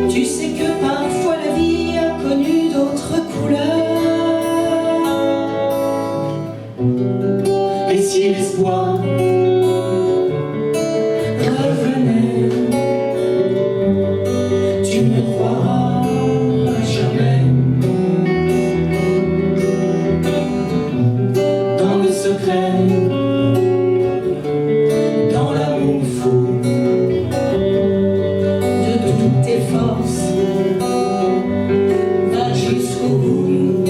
Tu sais que parfois la vie a connu d'autres couleurs. et si l'espoir Revenez, tu ne croiras jamais. dans le secret, dans l'amour fou, De toutes tes forces, va jusqu'au bout.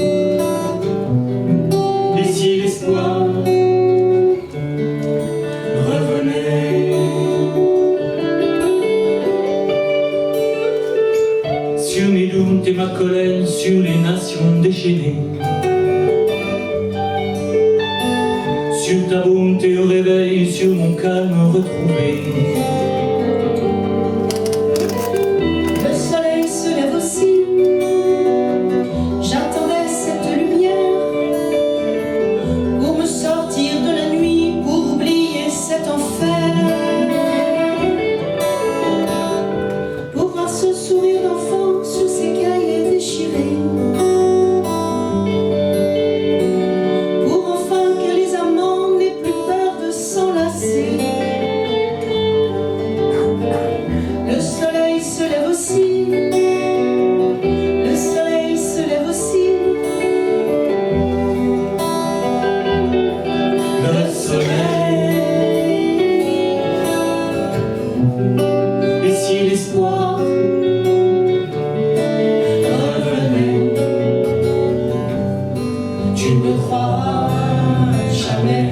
et si l'espoir revenait sur mes doutes et ma colère, sur les nations déchaînées, sur ta bonté au réveil, sur mon calme retrouvé. Le soleil se lève aussi, j'attendais cette lumière pour me sortir de la nuit, pour oublier cet enfer, pour voir ce sourire d'enfant sous ces cahiers déchirés, pour enfin que les amants n'aient plus peur de s'enlacer. Le soleil se lève aussi, le soleil se lève aussi, Le soleil, et si l'espoir revenait, tu ne croiras jamais.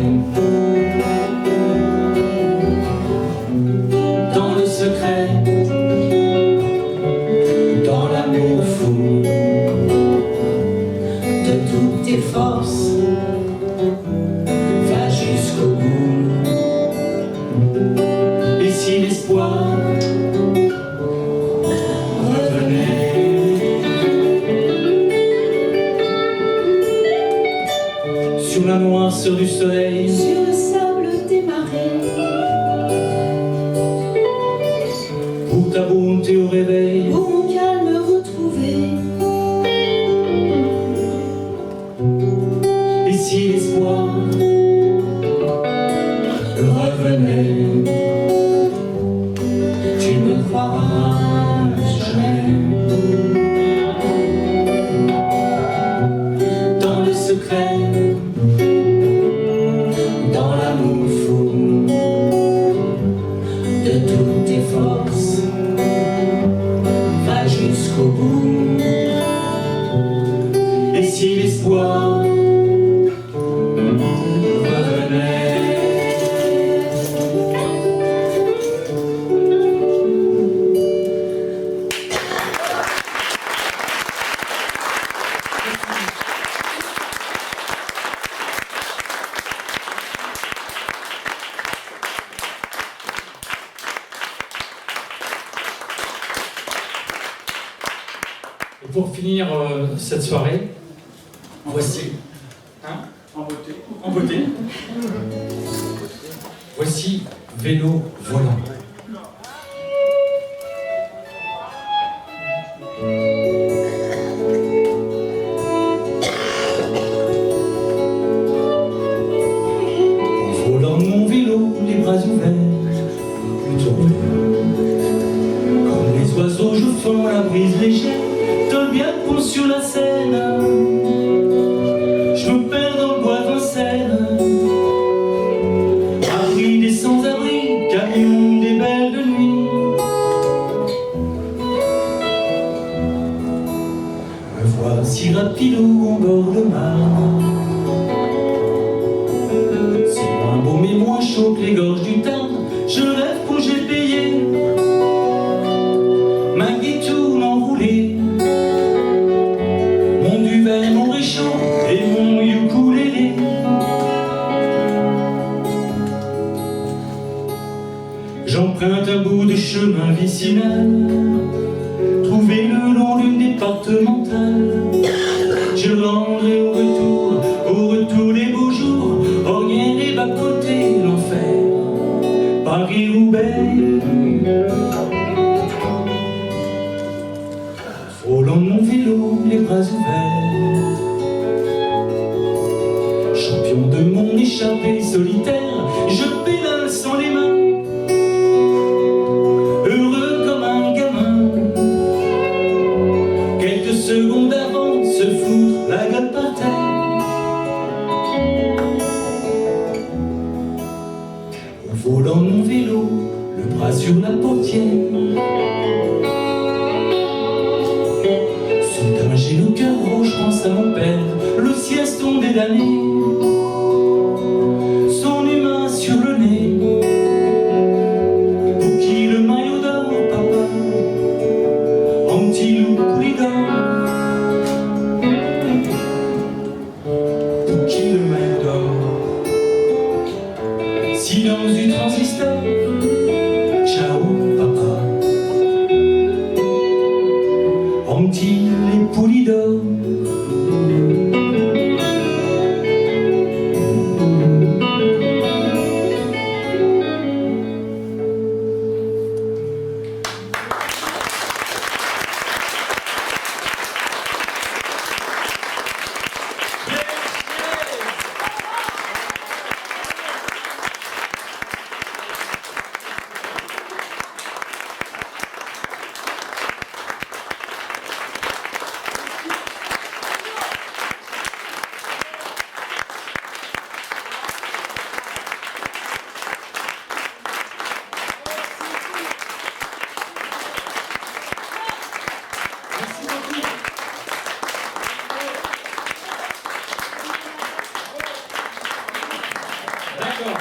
dans le secret, dans l'amour fou, De toutes tes forces, va jusqu'au bout. et si l'espoir revenait sur la noirceur du soleil, Sur le sable des marées, pour ta bonté au réveil, pour mon calme retrouvé, et si l'espoir revenait, tu ne croiras jamais. dans le secret, dans l'amour fou, De toutes tes forces, va jusqu'au bout. et si l'espoir Et pour finir cette soirée, voici, hein, En beauté. en beauté, voici Vélo volant. Volant de mon vélo, les bras ouverts, je tourne. Comme les oiseaux, je fonds la brise légère, de bien pont sur la Seine. Je me perds dans le bois de Vincennes. Abri des sans-abri, camion des belles de nuit. Me voici rapido en bord de Marne. C'est moins beau mais moins chaud que les gorges du Tarn. Je rêve quand j'ai payé ma guitoune enroulée, mon duvet, mon réchaud et mon ukulélé. J'emprunte un bout de chemin vicinal, trouvé le long d'une départementale. Je rendrai au retour des beaux jours, orient les bas-côtés, l'enfer, Paris-Roubaix. Frôlant mon vélo, les bras ouverts, champion de mon échappée solitaire, je pédale sans les mains, heureux comme un gamin. Quelques secondes avant de se foutre la gueule par terre, au volant de mon vélo, le bras sur la portière. Soudain j'ai le cœur gros, je pense à mon père, le sieston des damnés, son humain sur le nez. Pour qui le maillot d'or, papa, anti-loup poulidor. Pour qui le maillot d'or, silence du transistor, ciao papa, anti les poulidors. D'accord.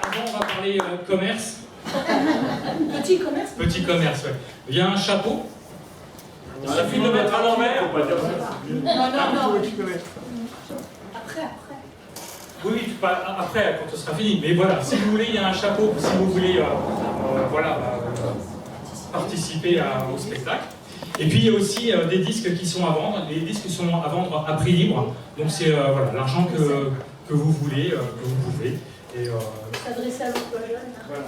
Avant, on va parler commerce. Petit commerce. Petit commerce, ouais. Il y a un chapeau. Il suffit de le mettre à l'envers. Faut pas dire ça. Non. Après. Oui, après, quand ce sera fini. Mais voilà, si vous voulez, il y a un chapeau, si vous voulez participer au spectacle. Et puis, il y a aussi des disques qui sont à vendre. Les disques sont à vendre à prix libre. Donc, c'est voilà, l'argent que vous voulez, que vous pouvez. Et, S'adresser à l'emploi jeune. voilà.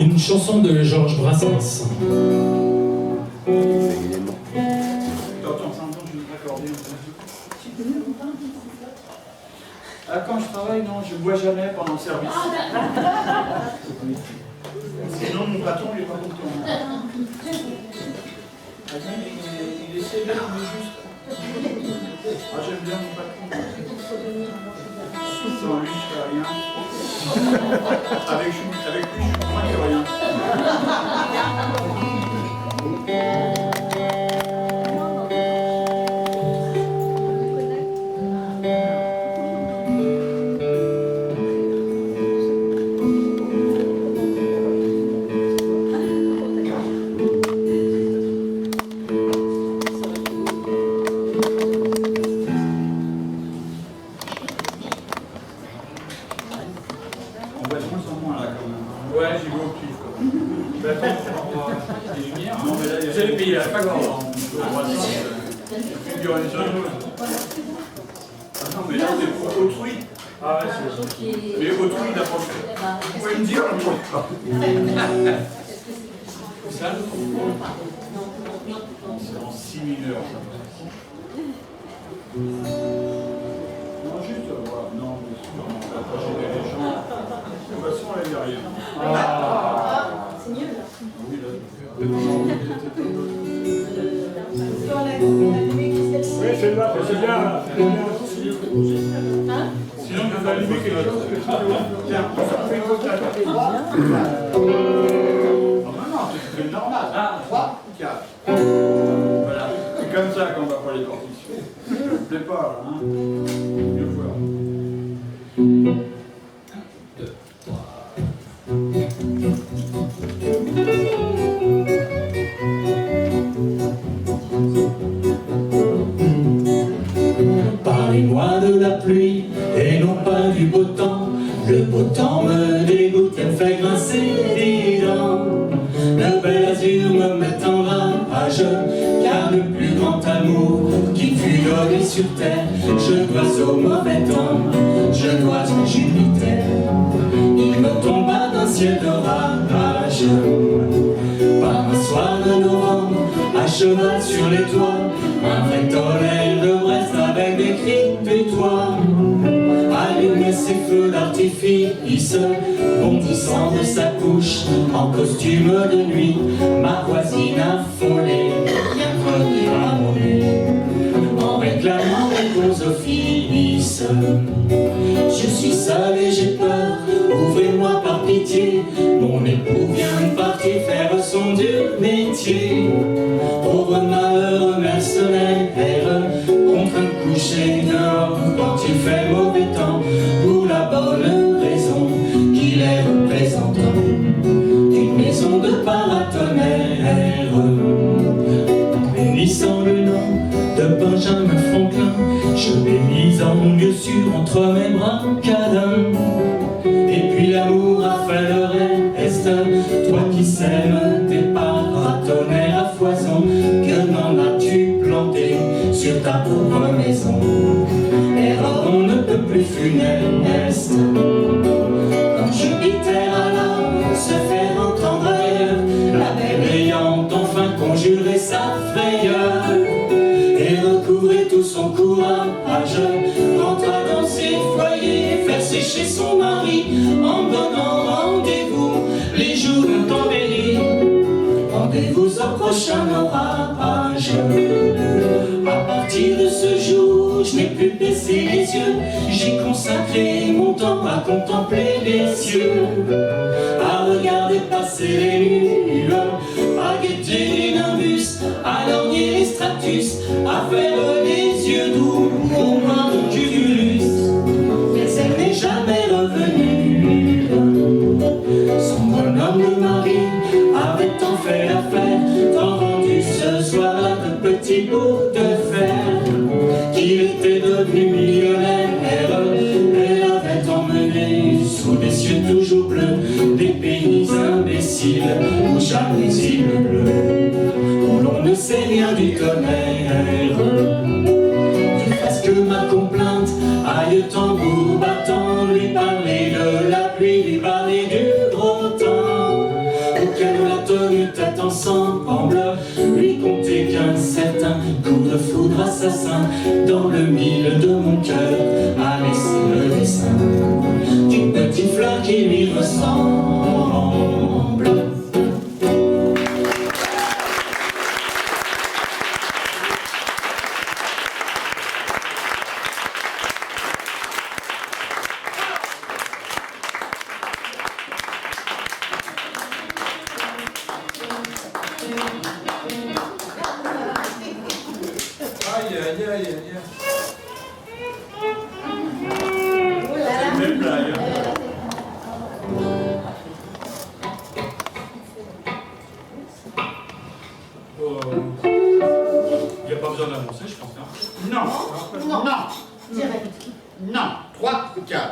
Une chanson de Georges Brassens. T'entends, je vais m'accorder. Ah, quand je travaille, non, je ne bois jamais pendant le service. Sinon, mon patron, il n'est pas content. Il essaie d'être juste. Ah, j'aime bien mon patron. Sans lui, je fais rien. Avec lui, je suis moins que rien. dit à chaque fois, on voit ça, figure les choses. Ah non, mais là, c'est autrui. Ah ouais, c'est Mais autrui, il n'a pas fait. Vous pouvez me dire, on ne voit pas. Ça, c'est en si mineur. Non, juste, voilà. Non, mais sûrement, on va pas gêner les gens. De toute façon, elle n'est rien. C'est mieux là. Oui, là. Oui, c'est là, c'est bien là. Sinon, tu vas allumer quelque chose que tu veux. Tiens, on fait une photo à côté. Non, c'est normal. 3, 4. Voilà. C'est comme ça qu'on va faire les partitions. Je ne plais pas, là. Hein. Mieux voir. 2, 3. Parlez-moi de la pluie et non pas du beau temps. Le beau temps me dégoûte et me fait grincer des dents. Le bel azur me met en rage, car le plus grand amour qui fut donné sur terre, je dois au mauvais temps, je dois à Jupiter. Il me tomba d'un ciel d'orage, par un soir de novembre, à cheval sur les toits, un vrai tonnerre de Brest avec des cris putois. Allumait ses feux d'artifice, bondissant de sa couche en costume de nuit. Ma voisine affolée vient venir à mon lit en réclamant réponse au fils. Je suis seul et j'ai peur, ouvrez-moi par pitié. Mon époux vient de partir faire son dur métier. Pauvre malheureux mercenaire, contraint de coucher dehors quand il fait mauvais temps, pour la bonne raison qu'il est représentant d'une maison de paratonnerre. Bénissant le nom de Benjamin Franklin, je l'ai mis en mon lieu sûr entre mes bras câlins. Et puis l'amour a fait le reste, toi qui sèmes tes paratonnerres à foison, que n'en as-tu planté sur ta pauvre maison? Erreur on ne peut plus funeste, quand Jupiter alla se faire entendre ailleurs, la belle ayant enfin conjuré sa frayeur et recouvré tout son courage, rentra dans ses foyers faire sécher son mari en donnant rendez-vous les jours de Tambéry. Rendez-vous au prochain orage. À partir de ce jour, je n'ai plus baissé les yeux, j'ai consacré mon temps à contempler les cieux, à regarder passer les nuls, à guetter les nimbus, à lorgner les stratus, à faire les yeux doux au moindre cumulus. Mais elle n'est jamais revenue. Son bonhomme de mari avait tant fait l'affaire, tant rendu ce soir-là de petits bouts de fer, qu'il était devenu millionnaire. Elle l'avait emmené sous des cieux toujours bleus, des pays imbéciles où jamais il pleut, où l'on ne sait rien du tonnerre. Tu fasses que ma complainte aille tambour battant, lui parler de la pluie, lui parler du gros temps, auquel on a tenu tête ensemble, lui compter qu'un certain coup de foudre assassin dans le mille de mon cœur a laissé le dessin d'une petite fleur qui lui ressemble. Aïe, aïe, aïe, aïe. Oh là là. C'est une belle blague. Il n'y a pas besoin d'annoncer, je pense. Hein. Non, Non. non, Direct. non. 3, 4.